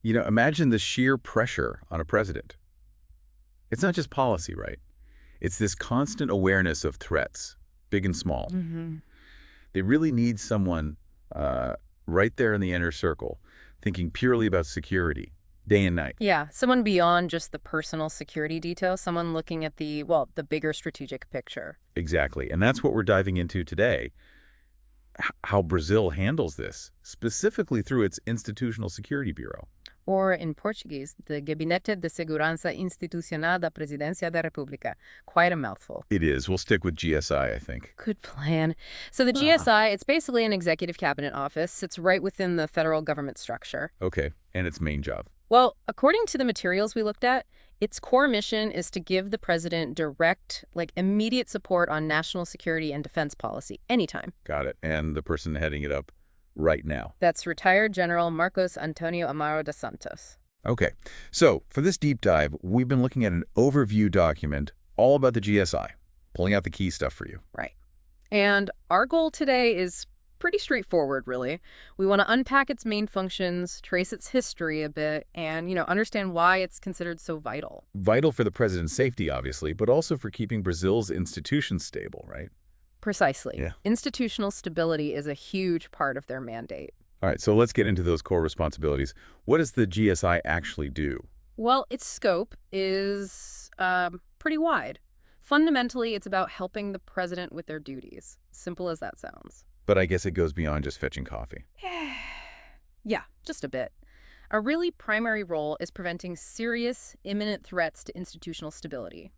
Imagine the sheer pressure on a president. It's not just policy, right? It's this constant awareness of threats, big and small. Hmm. They really need someone uh, right there in the inner circle, thinking purely about security, day and night. Yeah, someone beyond just the personal security details, someone looking at the bigger strategic picture. Exactly. And that's what we're diving into today, how Brazil handles this, specifically through its Institutional Security Bureau. Or in Portuguese, the Gabinete de Segurança Institucional da Presidência da República. Quite a mouthful. It is. We'll stick with GSI, I think. Good plan. So the Ah. GSI, it's basically an executive cabinet office. Sits right within the federal government structure. Okay. And its main job. Well, according to the materials we looked at, its core mission is to give the president direct, immediate support on national security and defense policy anytime. Got it. And the person heading it up right now. That's retired General Marcos Antonio Amaro dos Santos. Okay. So for this deep dive, we've been looking at an overview document all about the GSI, pulling out the key stuff for you. Right. And our goal today is pretty straightforward, really. We want to unpack its main functions, trace its history a bit, and, understand why it's considered so vital. Vital for the president's safety, obviously, but also for keeping Brazil's institutions stable, right? Precisely. Yeah. Institutional stability is a huge part of their mandate. All right, so let's get into those core responsibilities. What does the GSI actually do? Well, its scope is pretty wide. Fundamentally, it's about helping the president with their duties. Simple as that sounds. But I guess it goes beyond just fetching coffee. Yeah, just a bit. A really primary role is preventing serious, imminent threats to institutional stability.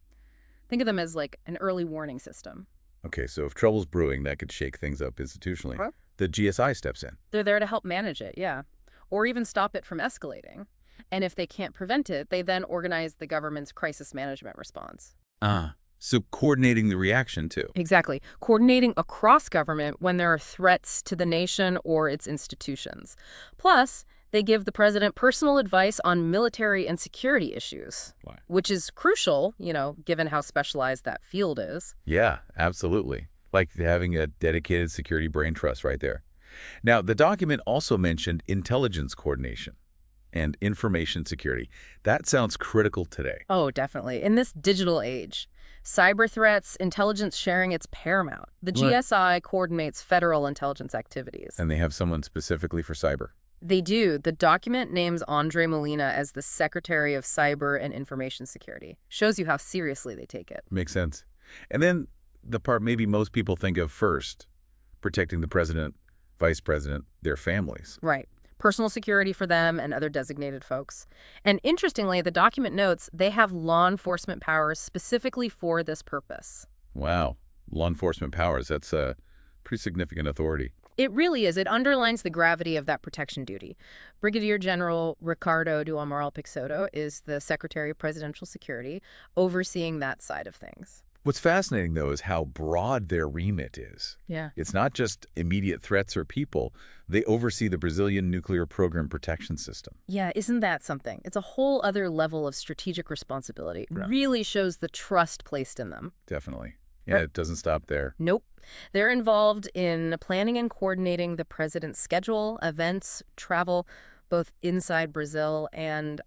Think of them as like an early warning system. Okay, so if trouble's brewing, that could shake things up institutionally. Huh? The GSI steps in. They're there to help manage it, yeah. Or even stop it from escalating. And if they can't prevent it, they then organize the government's crisis management response. So coordinating the reaction, too. Exactly. Coordinating across government when there are threats to the nation or its institutions. Plus, they give the president personal advice on military and security issues, Why? which is crucial, given how specialized that field is. Yeah, absolutely. Like having a dedicated security brain trust right there. Now, the document also mentioned intelligence coordination and information security. That sounds critical today. Oh, definitely. In this digital age, cyber threats, intelligence sharing, it's paramount. The Right. GSI coordinates federal intelligence activities. And they have someone specifically for cyber. They do. The document names Andre Molina as the Secretary of Cyber and Information Security. Shows you how seriously they take it. Makes sense. And then the part maybe most people think of first, protecting the president, vice president, their families. Right. Personal security for them and other designated folks. And interestingly, the document notes they have law enforcement powers specifically for this purpose. Wow. Law enforcement powers, that's a pretty significant authority. It really is. It underlines the gravity of that protection duty. Brigadier General Ricardo do Amaral Peixoto is the Secretary of Presidential Security, overseeing that side of things. What's fascinating, though, is how broad their remit is. Yeah. It's not just immediate threats or people. They oversee the Brazilian nuclear program protection system. Yeah, isn't that something? It's a whole other level of strategic responsibility. Yeah. Really shows the trust placed in them. Definitely. Yeah, it doesn't stop there. Nope. They're involved in planning and coordinating the president's schedule, events, travel, both inside Brazil and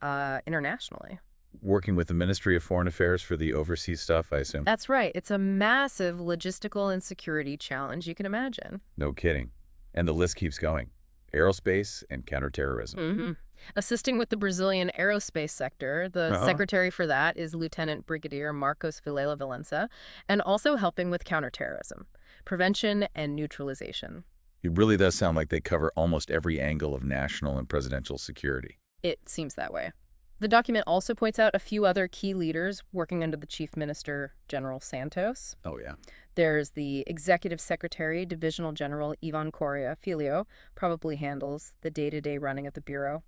internationally. Working with the Ministry of Foreign Affairs for the overseas stuff, I assume. That's right. It's a massive logistical and security challenge you can imagine. No kidding. And the list keeps going. Aerospace and counterterrorism. Mm-hmm. Assisting with the Brazilian aerospace sector, the secretary for that is Lieutenant Brigadier Marcos Vilela Valença, and also helping with counterterrorism, prevention and neutralization. It really does sound like they cover almost every angle of national and presidential security. It seems that way. The document also points out a few other key leaders working under the Chief Minister, General Santos. Oh, yeah. There's the Executive Secretary, Divisional General Ivan Correa Filho, probably handles the day-to-day running of the Bureau.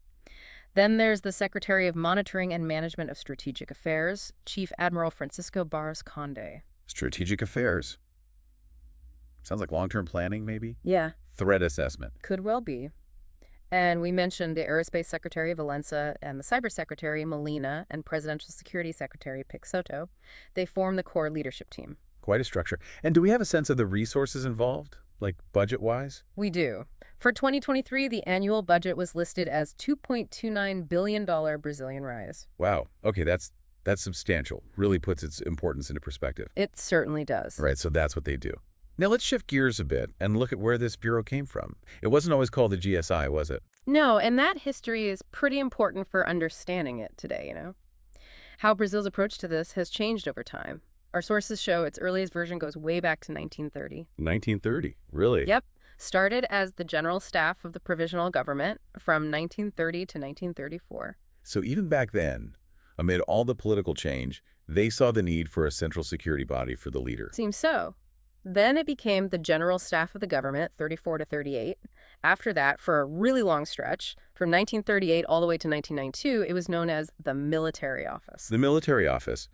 Then there's the Secretary of Monitoring and Management of Strategic Affairs, Chief Admiral Francisco Barros Conde. Strategic affairs. Sounds like long-term planning, maybe? Yeah, Threat assessment. could well be. And we mentioned the Aerospace Secretary Valença and the Cyber Secretary Molina and Presidential Security Secretary Peixoto. They form the core leadership team. Quite a structure. And do we have a sense of the resources involved, like budget-wise? We do. For 2023, the annual budget was listed as $2.29 billion Brazilian reais. Wow. Okay, that's substantial. Really puts its importance into perspective. It certainly does. Right, so that's what they do. Now let's shift gears a bit and look at where this bureau came from. It wasn't always called the GSI, was it? No, and that history is pretty important for understanding it today. How Brazil's approach to this has changed over time. Our sources show its earliest version goes way back to 1930. 1930, really? Yep. Started as the general staff of the provisional government from 1930 to 1934. So even back then, amid all the political change, they saw the need for a central security body for the leader. Seems so. Then it became the general staff of the government, 34 to 38. After that, for a really long stretch, from 1938 all the way to 1992, it was known as the military office. The military office.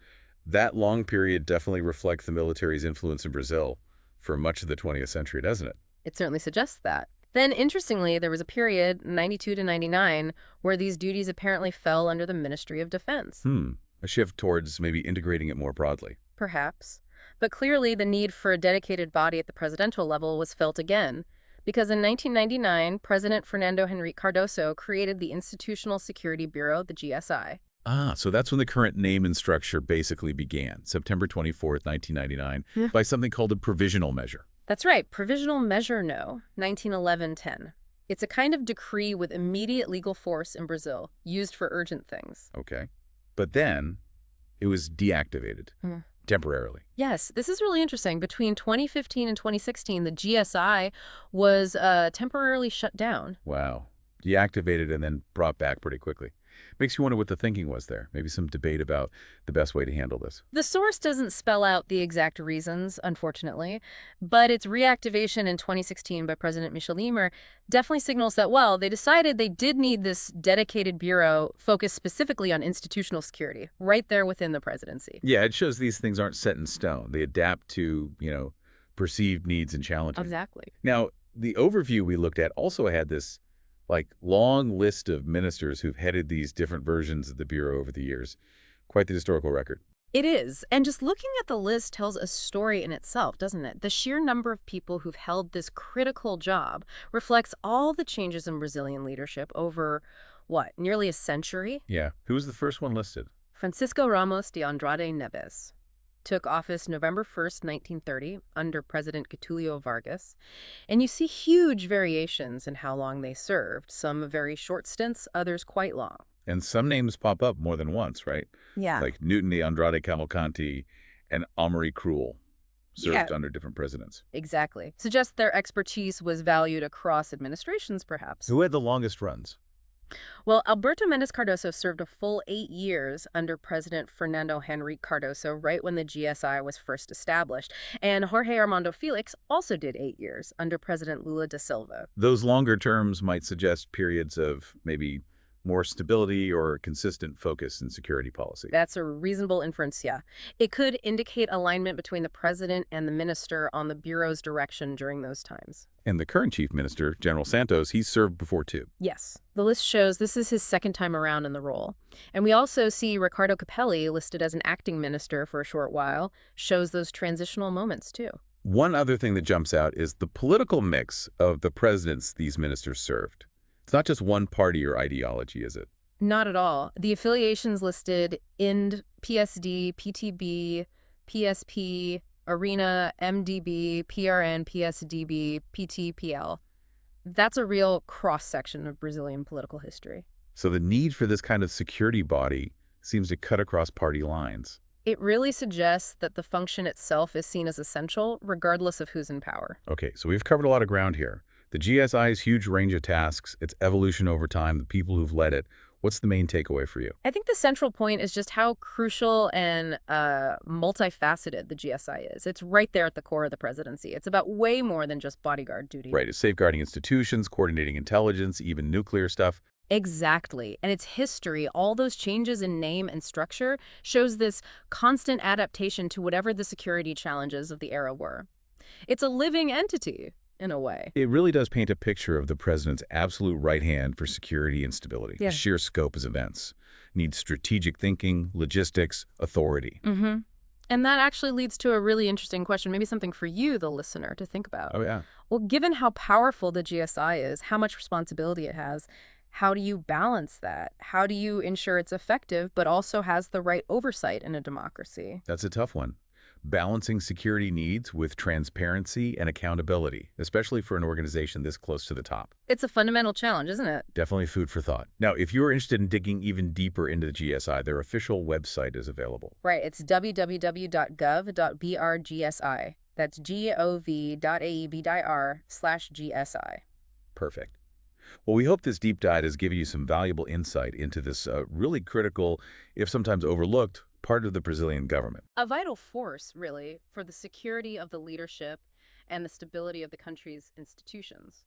That long period definitely reflects the military's influence in Brazil for much of the 20th century, doesn't it? It certainly suggests that. Then, interestingly, there was a period, 92 to 99, where these duties apparently fell under the Ministry of Defense. A shift towards maybe integrating it more broadly. Perhaps. But clearly, the need for a dedicated body at the presidential level was felt again, because in 1999, President Fernando Henrique Cardoso created the Institutional Security Bureau, the GSI. Ah, so that's when the current name and structure basically began, September 24th, 1999, by something called a provisional measure. That's right, Provisional Measure No, 1911-10. It's a kind of decree with immediate legal force in Brazil, used for urgent things. Okay. But then it was deactivated temporarily. Yes, this is really interesting. Between 2015 and 2016, the GSI was temporarily shut down. Wow. Deactivated and then brought back pretty quickly. Makes you wonder what the thinking was there. Maybe some debate about the best way to handle this. The source doesn't spell out the exact reasons, unfortunately, but its reactivation in 2016 by President Michel Temer definitely signals that, well, they decided they did need this dedicated bureau focused specifically on institutional security, right there within the presidency. Yeah, it shows these things aren't set in stone. They adapt to, perceived needs and challenges. Exactly. Now, the overview we looked at also had this long list of ministers who've headed these different versions of the Bureau over the years. Quite the historical record. It is. And just looking at the list tells a story in itself, doesn't it? The sheer number of people who've held this critical job reflects all the changes in Brazilian leadership over, nearly a century? Yeah. Who was the first one listed? Francisco Ramos de Andrade Neves took office November 1st, 1930, under President Getulio Vargas. And you see huge variations in how long they served, some very short stints, others quite long. And some names pop up more than once, right? Yeah. Like Newton de Andrade Cavalcanti and Amari Cruel served under different presidents. Exactly. Suggests their expertise was valued across administrations, perhaps. Who had the longest runs? Well, Alberto Mendes Cardoso served a full 8 years under President Fernando Henrique Cardoso, right when the GSI was first established. And Jorge Armando Felix also did 8 years under President Lula da Silva. Those longer terms might suggest periods of maybe more stability or consistent focus in security policy. That's a reasonable inference, yeah. It could indicate alignment between the president and the minister on the Bureau's direction during those times. And the current chief minister, General Santos, he's served before too. Yes. The list shows this is his second time around in the role. And we also see Ricardo Capelli listed as an acting minister for a short while, shows those transitional moments too. One other thing that jumps out is the political mix of the presidents these ministers served. It's not just one party or ideology, is it? Not at all. The affiliations listed IND, PSD, PTB, PSP, ARENA, MDB, PRN, PSDB, PTPL. That's a real cross-section of Brazilian political history. So the need for this kind of security body seems to cut across party lines. It really suggests that the function itself is seen as essential, regardless of who's in power. Okay, so we've covered a lot of ground here. The GSI's huge range of tasks, its evolution over time, the people who've led it. What's the main takeaway for you? I think the central point is just how crucial and multifaceted the GSI is. It's right there at the core of the presidency. It's about way more than just bodyguard duty. Right, it's safeguarding institutions, coordinating intelligence, even nuclear stuff. Exactly. And its history, all those changes in name and structure, shows this constant adaptation to whatever the security challenges of the era were. It's a living entity, in a way. It really does paint a picture of the president's absolute right hand for security and stability. Yeah. The sheer scope of events needs strategic thinking, logistics, authority. And that actually leads to a really interesting question, maybe something for you, the listener, to think about. Oh, yeah. Well, given how powerful the GSI is, how much responsibility it has, how do you balance that? How do you ensure it's effective but also has the right oversight in a democracy? That's a tough one. Balancing security needs with transparency and accountability, especially for an organization this close to the top. It's a fundamental challenge, isn't it? Definitely food for thought. Now, if you're interested in digging even deeper into the GSI, their official website is available. Right, it's www.gov.brgsi. That's gov.aeb.ir/GSI. Perfect. Well, we hope this deep dive has given you some valuable insight into this really critical, if sometimes overlooked, part of the Brazilian government. A vital force, really, for the security of the leadership and the stability of the country's institutions.